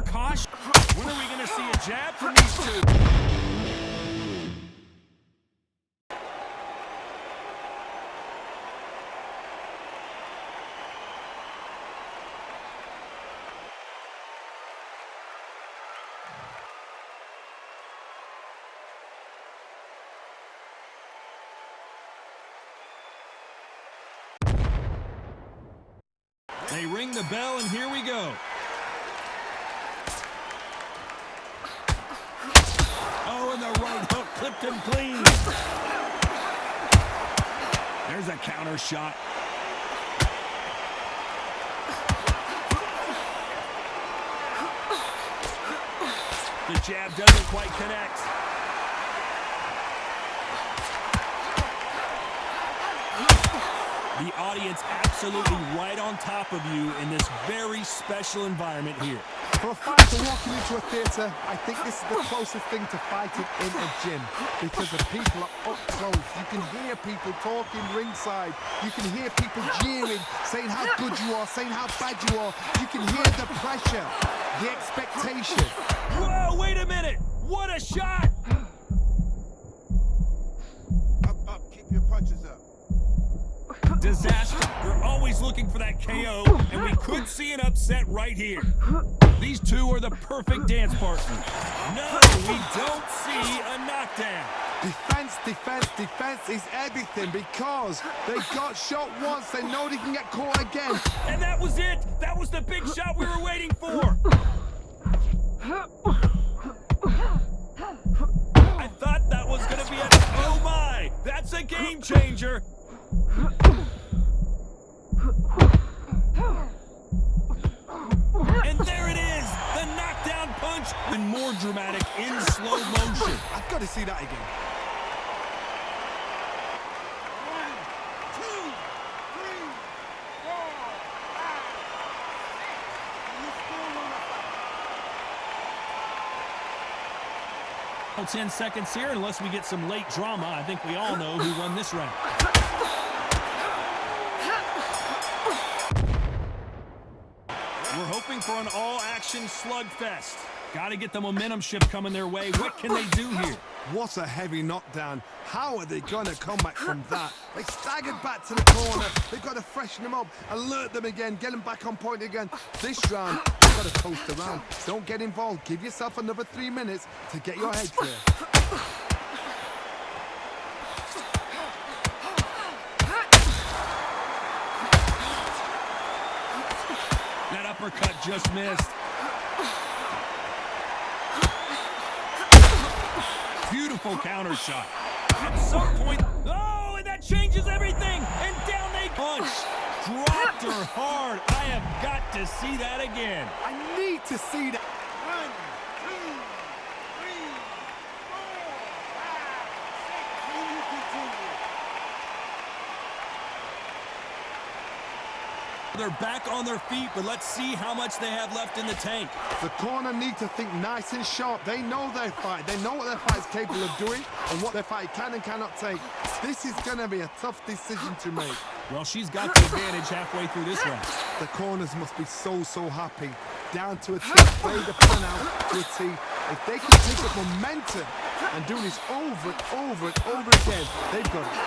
caution. When are we going to see a jab from these two? They ring the bell, and here we go. Oh, and the right hook clipped him clean. There's a counter shot. The jab doesn't quite connect. The audience absolutely right on top of you in this very special environment here. For a fighter walking into a theatre, I think this is the closest thing to fighting in a gym, because the people are up close. You can hear people talking ringside. You can hear people jeering, saying how good you are, saying how bad you are. You can hear the pressure, the expectation. Whoa, wait a minute! What a shot! Up, keep your punches up. Disaster. We're always looking for that KO, and we could see an upset right here. These two are the perfect dance partners. No, we don't see a knockdown. Defense is everything, because they got shot once, they know they can get caught again. And that was it. That was the big shot we were waiting for. I thought that was going to be a... Oh my, that's a game changer. And there it is, the knockdown punch, and more dramatic in slow motion. I've got to see that again. 10 seconds here, unless we get some late drama. I think we all know who won this round. We're hoping for an all-action slugfest. Got to get the momentum shift coming their way. What can they do here? What a heavy knockdown. How are they going to come back from that? They staggered back to the corner. They've got to freshen them up, alert them again, get them back on point again. This round, you've got to coast around. Don't get involved. Give yourself another 3 minutes to get your head clear. That uppercut just missed. Beautiful counter shot. At some point, oh, and that changes everything. And down they punch. Dropped her hard. I have got to see that again. I need to see that. 1, 2, 3, 4, 5, 6. They're back on their feet, but let's see how much they have left in the tank. The corner need to think nice and sharp. They know their fight. They know what their fight is capable of doing and what their fight can and cannot take. This is going to be a tough decision to make. Well, she's got the advantage halfway through this round. The corners must be so happy. Down to a T, play the plan out to a T. If they can pick up momentum and do this over and over again, they've got it.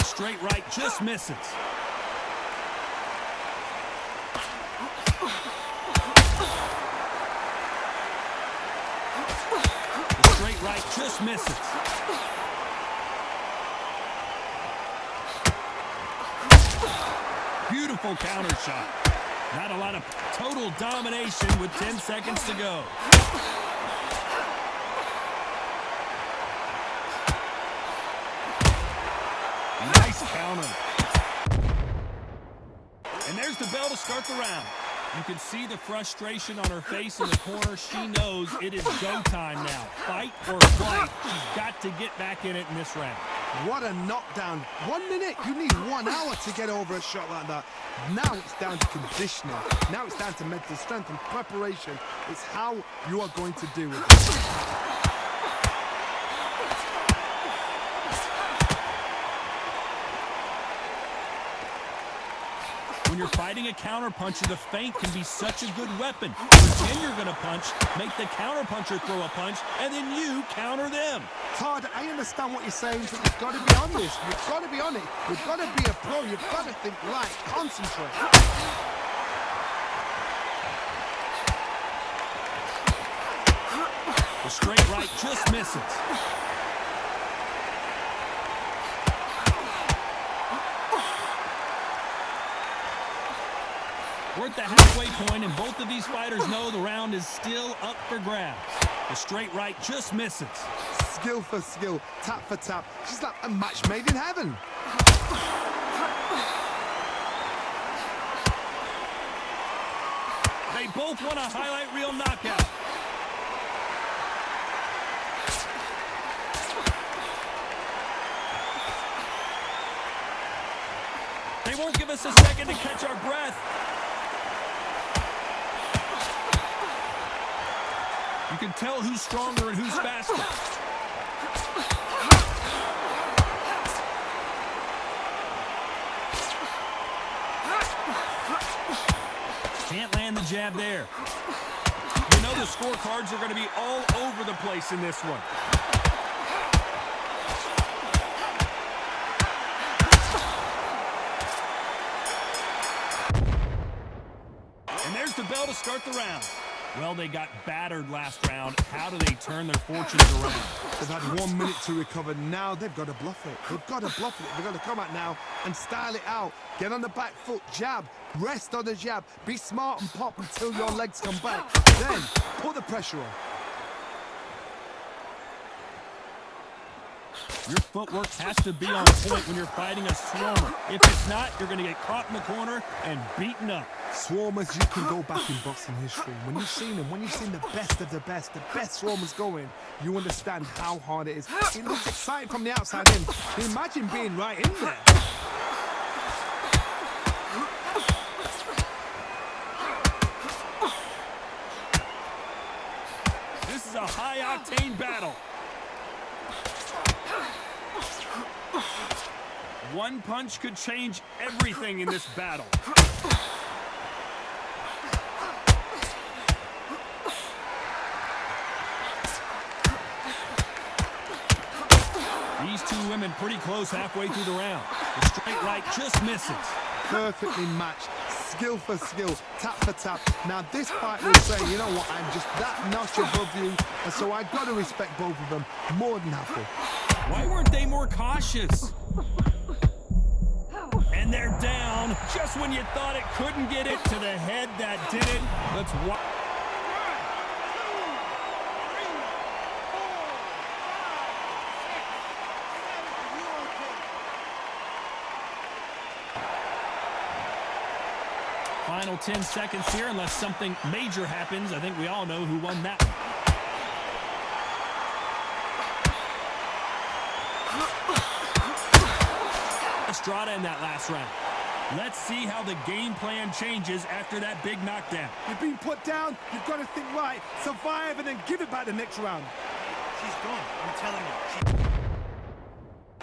Straight right just misses. The straight right just misses. Beautiful counter shot. Not a lot of total domination with 10 seconds to go. Nice counter. And there's the bell to start the round. You can see the frustration on her face in the corner. She knows it is go time now. Fight or flight. She's got to get back in it in this round. What a knockdown. 1 minute. You need 1 hour to get over a shot like that. Now it's down to conditioning. Now it's down to mental strength and preparation. It's how you are going to deal with it. When you're fighting a counterpuncher, the feint can be such a good weapon. Pretend you're going to punch, make the counterpuncher throw a punch, and then you counter them. Todd, I understand what you're saying, but you've got to be on this. You've got to be on it. You've got to be a pro. You've got to think right. Concentrate. The straight right just misses. We're at the halfway point, and both of these fighters know the round is still up for grabs. The straight right just misses. Skill for skill, tap for tap. She's like a match made in heaven. They both want a highlight reel knockout. They won't give us a second to catch our breath. You can tell who's stronger and who's faster. Can't land the jab there. You know the scorecards are going to be all over the place in this one. And there's the bell to start the round. Well, they got battered last round. How do they turn their fortunes around? They've had 1 minute to recover. Now they've got to bluff it. They've got to bluff it. They've got to come out now and style it out. Get on the back foot, jab, rest on the jab. Be smart and pop until your legs come back. Then put the pressure on. Your footwork has to be on point when you're fighting a swarmer. If it's not, you're going to get caught in the corner and beaten up. Swarmers, you can go back in boxing history. When you've seen them, when you've seen the best of the best swarmers going, you understand how hard it is. It looks exciting from the outside in. Imagine being right in there. This is a high-octane battle. One punch could change everything in this battle. These two women pretty close halfway through the round. The straight right just misses. Perfectly matched, skill for skill, tap for tap. Now this fight will say, you know what, I'm just that notch above you, and so I've got to respect both of them more than happy. Why weren't they more cautious? And they're down just when you thought it couldn't get it to the head that did it. Let's watch. Final 10 seconds here, unless something major happens. I think we all know who won that one. ESTRADA in that last round. Let's see how the game plan changes after that big knockdown. You've been put down, you've got to think right, survive, and then give it back the next round. She's gone, I'm telling you.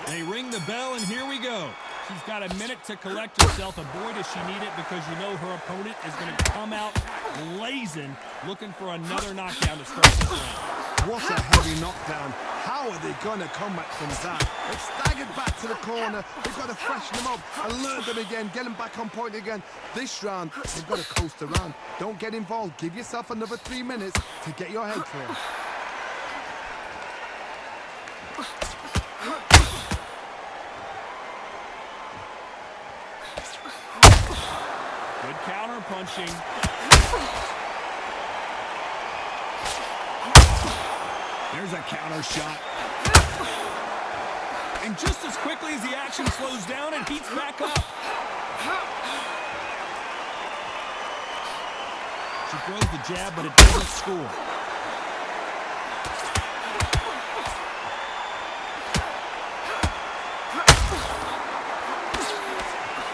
They ring the bell, and here we go. She's got a minute to collect herself, and boy, does she need it, because you know her opponent is going to come out blazing, looking for another knockdown to start this round. What a heavy knockdown. How are they going to come back from that? They've staggered back to the corner. They've got to freshen them up and learn them again, get them back on point again. This round, they've got to coast around. Don't get involved. Give yourself another 3 minutes to get your head clear. Good counter punching. There's a counter shot. And just as quickly as the action slows down, it heats back up. She throws the jab, but it doesn't score.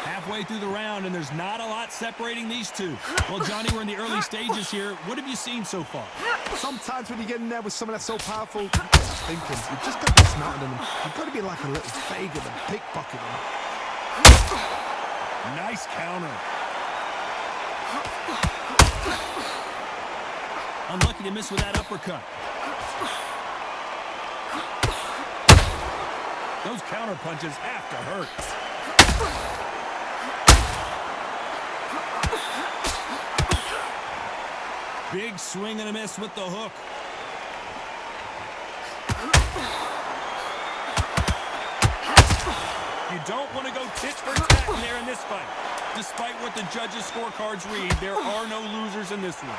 Halfway through the round, and there's not a lot separating these two. Well, Johnny, we're in the early stages here. What have you seen so far? Sometimes when you get in there with someone that's so powerful, you're just thinking, you've just got to be smarter than them. You've got to be like a little faggot and pickpocket them. Nice counter. Unlucky to miss with that uppercut. Those counter punches have to hurt. Big swing and a miss with the hook. You don't want to go tit for tat in there in this fight. Despite what the judges' scorecards read, there are no losers in this one.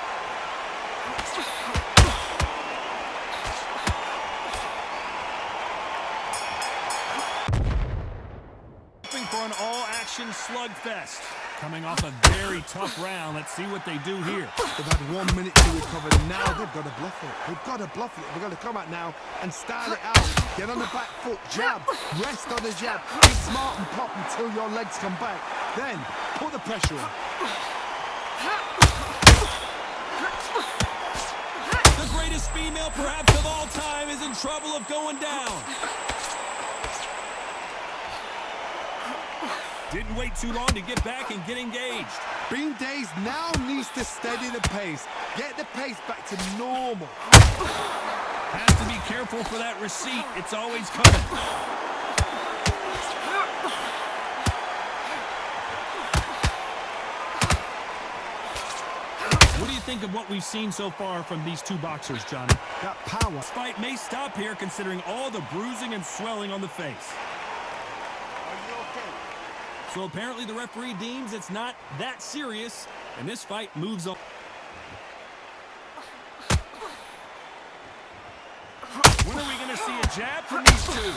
Hoping for an all-action slugfest. Coming off a very tough round. Let's see what they do here. They've had 1 minute to recover. Now they've got to bluff it. They've got to bluff it. They've got to come out now and style it out. Get on the back foot, jab, rest on the jab. Be smart and pop until your legs come back. Then put the pressure on. The greatest female perhaps of all time is in trouble of going down. Didn't wait too long to get back and get engaged. Bean Days now needs to steady the pace. Get the pace back to normal. Has to be careful for that receipt. It's always coming. What do you think of what we've seen so far from these two boxers, Johnny? That power. This fight may stop here considering all the bruising and swelling on the face. So apparently the referee deems it's not that serious, and this fight moves on. When are we going to see a jab from these two?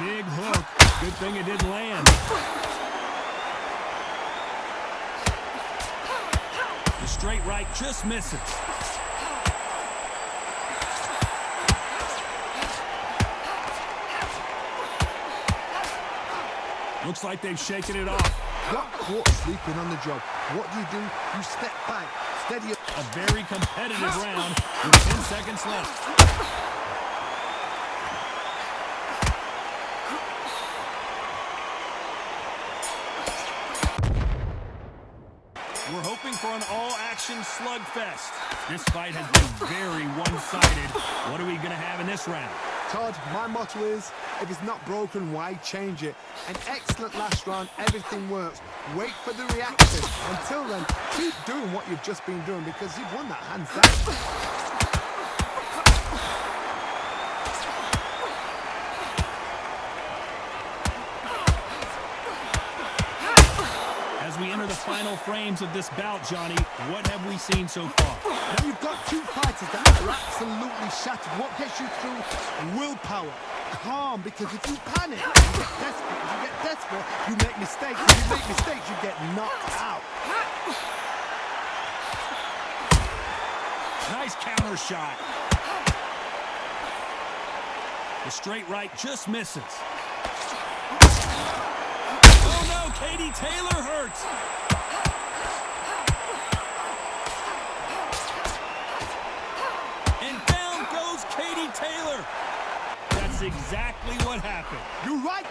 Big hook. Good thing it didn't land. The straight right just misses. Looks like they've shaken it off. Got caught sleeping on the job. What do? You step back, steady up. A very competitive round with 10 seconds left. We're hoping for an all-action slugfest. This fight has been very one-sided. What are we going to have in this round? Todd, my motto is, if it's not broken, why change it? An excellent last round, everything works. Wait for the reaction. Until then, keep doing what you've just been doing because you've won that hands down. As we enter the final frames of this bout, Johnny, what have we seen so far? Now you've got two fighters that are absolutely shattered. What gets you through? Willpower. Calm, because if you panic, you get desperate. If you get desperate, you make mistakes. If you make mistakes, you get knocked out. Nice counter shot. The straight right just misses. Oh no, Katie Taylor hurts. And down goes Katie Taylor. That's exactly what happened. You're right.